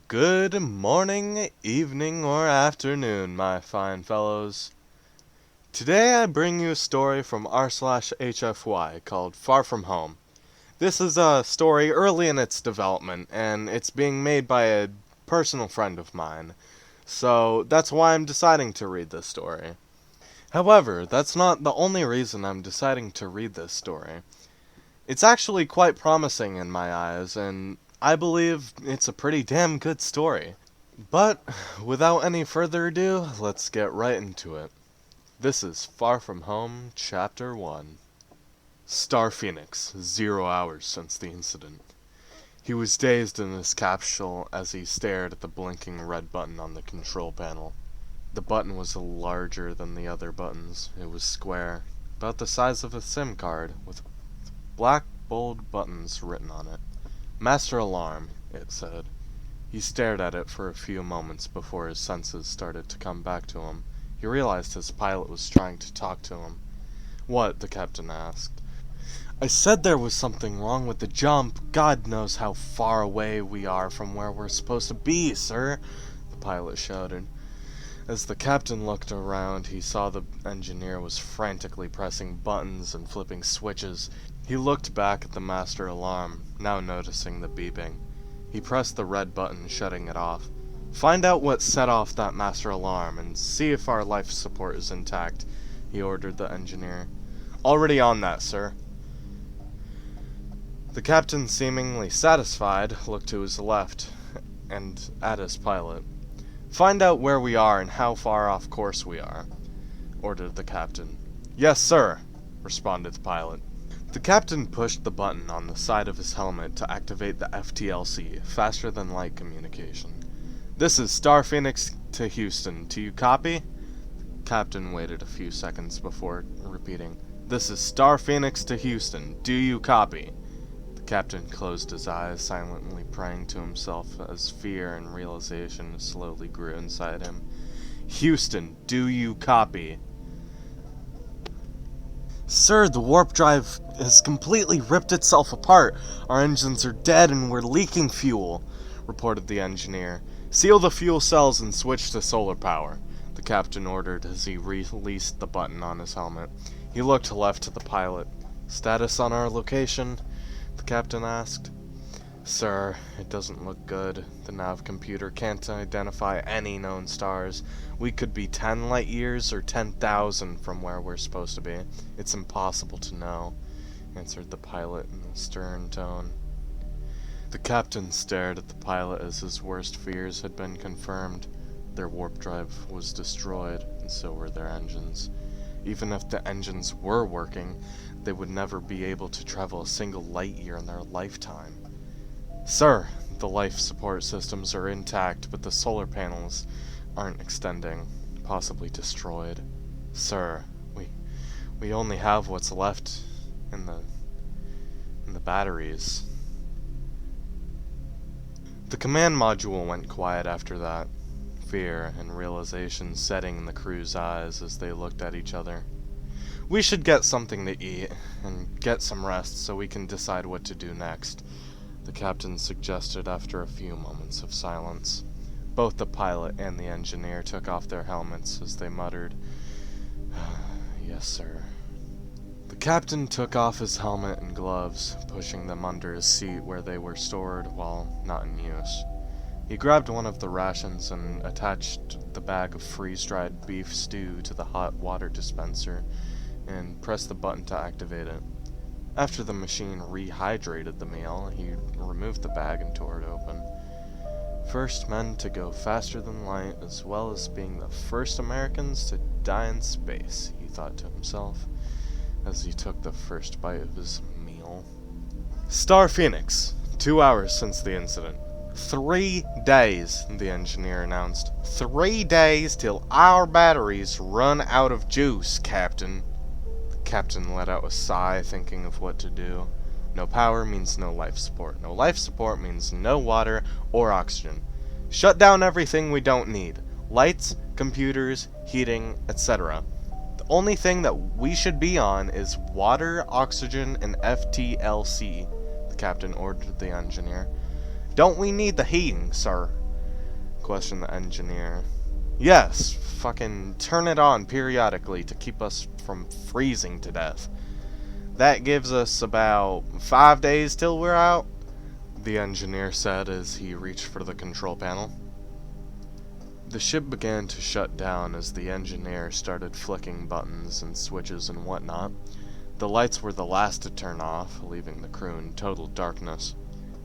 Good morning, evening, or afternoon, my fine fellows. Today I bring you a story from r/HFY called Far From Home. This is a story early in its development, and it's being made by a personal friend of mine. So that's why I'm deciding to read this story. However, that's not the only reason I'm deciding to read this story. It's actually quite promising in my eyes, and I believe it's a pretty damn good story. But, without any further ado, let's get right into it. This is Far From Home, Chapter 1. Star Phoenix, 0 hours since the incident. He was dazed in his capsule as he stared at the blinking red button on the control panel. The button was larger than the other buttons. It was square, about the size of a SIM card, with black bold buttons written on it. Master Alarm, it said. He stared at it for a few moments before his senses started to come back to him. He realized his pilot was trying to talk to him. What? The captain asked. I said there was something wrong with the jump. God knows how far away we are from where we're supposed to be, sir, the pilot shouted. As the captain looked around, he saw the engineer was frantically pressing buttons and flipping switches. He looked back at the master alarm, now noticing the beeping. He pressed the red button, shutting it off. Find out what set off that master alarm and see if our life support is intact, he ordered the engineer. Already on that, sir. The captain, seemingly satisfied, looked to his left and at his pilot. Find out where we are and how far off course we are, ordered the captain. Yes, sir, responded the pilot. The captain pushed the button on the side of his helmet to activate the FTLC, faster than light communication. This is Star Phoenix to Houston. Do you copy? The captain waited a few seconds before repeating. This is Star Phoenix to Houston. Do you copy? The captain closed his eyes, silently praying to himself as fear and realization slowly grew inside him. Houston, do you copy? Sir, the warp drive has completely ripped itself apart. Our engines are dead and we're leaking fuel, reported the engineer. Seal the fuel cells and switch to solar power, the captain ordered as he released the button on his helmet. He looked left to the pilot. Status on our location? The captain asked. Sir, it doesn't look good. The nav computer can't identify any known stars. We could be 10 light years or 10,000 from where we're supposed to be. It's impossible to know, answered the pilot in a stern tone. The captain stared at the pilot as his worst fears had been confirmed. Their warp drive was destroyed, and so were their engines. Even if the engines were working, they would never be able to travel a single light year in their lifetime. Sir, the life support systems are intact, but the solar panels aren't extending, possibly destroyed. Sir, we only have what's left in the batteries. The command module went quiet after that, fear and realization setting in the crew's eyes as they looked at each other. We should get something to eat and get some rest so we can decide what to do next, the captain suggested after a few moments of silence. Both the pilot and the engineer took off their helmets as they muttered, Yes, sir. The captain took off his helmet and gloves, pushing them under his seat where they were stored while not in use. He grabbed one of the rations and attached the bag of freeze-dried beef stew to the hot water dispenser and pressed the button to activate it. After the machine rehydrated the meal, he removed the bag and tore it open. First men to go faster than light, as well as being the first Americans to die in space, he thought to himself, as he took the first bite of his meal. Star Phoenix, 2 hours since the incident. 3 days, the engineer announced. 3 days till our batteries run out of juice, Captain. Captain let out a sigh, thinking of what to do. No power means no life support. No life support means no water or oxygen. Shut down everything we don't need. Lights, computers, heating, etc. The only thing that we should be on is water, oxygen, and FTLC, the captain ordered the engineer. Don't we need the heating, sir? questioned the engineer. Yes, fucking turn it on periodically to keep us from freezing to death. That gives us about 5 days till we're out, the engineer said as he reached for the control panel. The ship began to shut down as the engineer started flicking buttons and switches and whatnot. The lights were the last to turn off, leaving the crew in total darkness.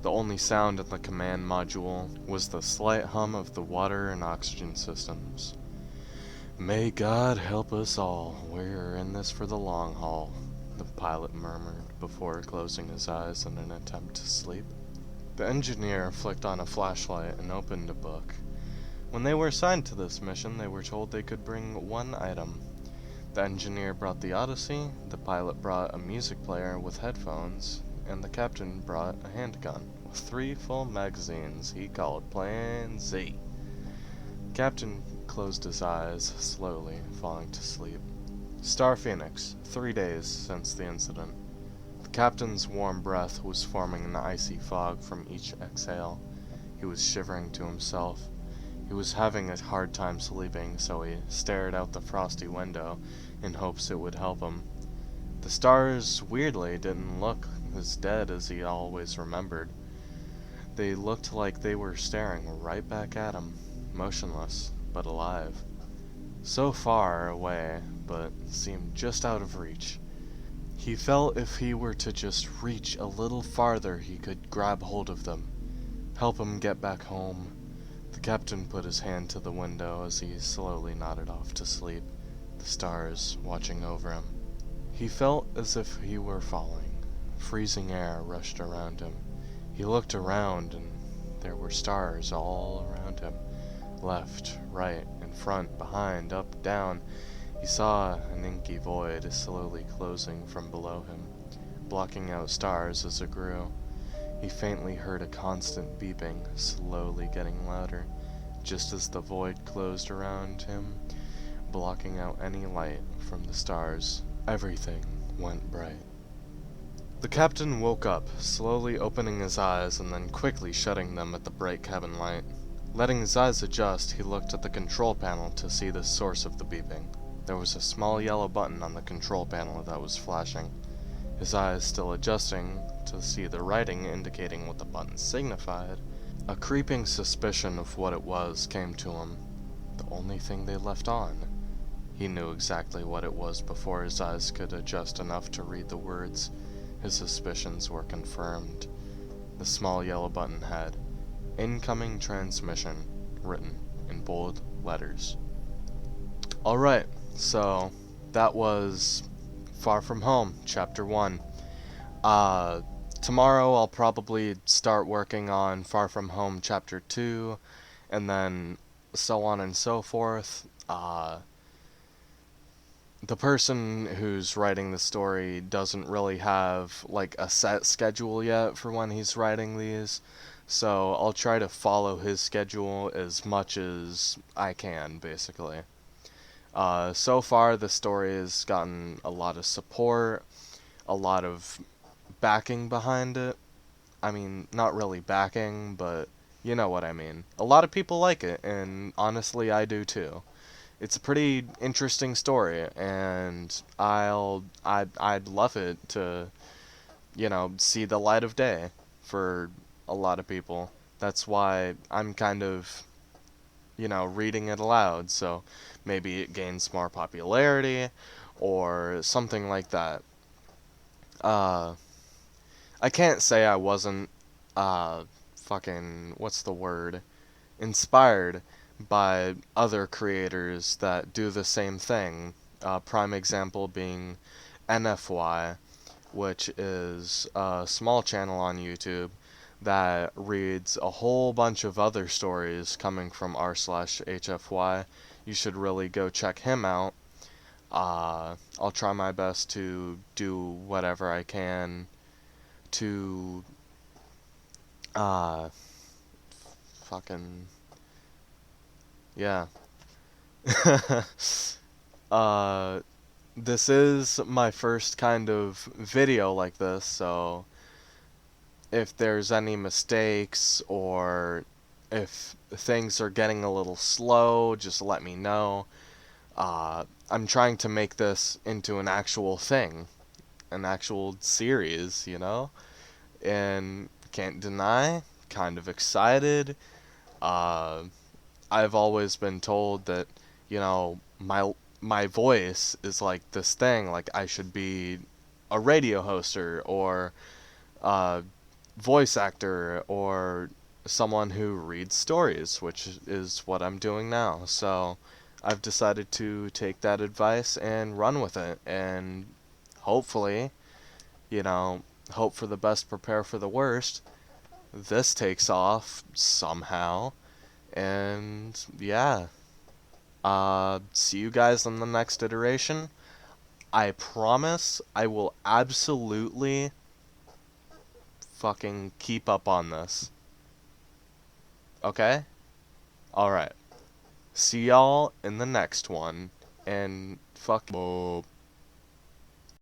The only sound in the command module was the slight hum of the water and oxygen systems. May God help us all. We're in this for the long haul, the pilot murmured before closing his eyes in an attempt to sleep. The engineer flicked on a flashlight and opened a book. When they were assigned to this mission, they were told they could bring one item. The engineer brought the Odyssey, the pilot brought a music player with headphones, and the captain brought a handgun with 3 full magazines he called Plan Z. Captain closed his eyes, slowly falling to sleep. Star Phoenix, 3 days since the incident. The captain's warm breath was forming an icy fog from each exhale. He was shivering to himself. He was having a hard time sleeping, so he stared out the frosty window in hopes it would help him. The stars, weirdly, didn't look as dead as he always remembered. They looked like they were staring right back at him, motionless, but alive. So far away, but seemed just out of reach. He felt if he were to just reach a little farther, he could grab hold of them, help him get back home. The captain put his hand to the window as he slowly nodded off to sleep, the stars watching over him. He felt as if he were falling. Freezing air rushed around him. He looked around, and there were stars all around him. Left, right, in front, behind, up, down. He saw an inky void slowly closing from below him, blocking out stars as it grew. He faintly heard a constant beeping, slowly getting louder, just as the void closed around him, blocking out any light from the stars. Everything went bright. The captain woke up, slowly opening his eyes and then quickly shutting them at the bright cabin light. Letting his eyes adjust, he looked at the control panel to see the source of the beeping. There was a small yellow button on the control panel that was flashing. His eyes still adjusting to see the writing indicating what the button signified. A creeping suspicion of what it was came to him. The only thing they left on. He knew exactly what it was before his eyes could adjust enough to read the words. His suspicions were confirmed. The small yellow button had "Incoming transmission" written in bold letters. Alright, so that was Far From Home, Chapter 1. Tomorrow I'll probably start working on Far From Home, Chapter 2, and then so on and so forth. The person who's writing the story doesn't really have, like, a set schedule yet for when he's writing these, so I'll try to follow his schedule as much as I can, basically. So far, the story has gotten a lot of support, a lot of backing behind it. I mean, not really backing, but you know what I mean. A lot of people like it, and honestly, I do too. It's a pretty interesting story, and I'd love it to, see the light of day for a lot of people. That's why I'm kind of, reading it aloud, so maybe it gains more popularity or something like that. Uh, I can't say I wasn't, what's the word? Inspired by other creators that do the same thing. Prime example being NFY, which is a small channel on YouTube that reads a whole bunch of other stories coming from r/HFY. You should really go check him out. I'll try my best to do whatever I can to, uh, fucking, yeah. uh, this is my first kind of video like this, so if there's any mistakes or If things are getting a little slow, just let me know. I'm trying to make this into an actual thing, an actual series, And can't deny, kind of excited. Uh, I've always been told that, my voice is like this thing, like I should be a radio hoster or a voice actor or someone who reads stories, which is what I'm doing now. So I've decided to take that advice and run with it and hopefully, you know, hope for the best, prepare for the worst. This takes off somehow. And yeah, see you guys in the next iteration. I promise I will absolutely fucking keep up on this. Okay? Alright. See y'all in the next one. And fuck.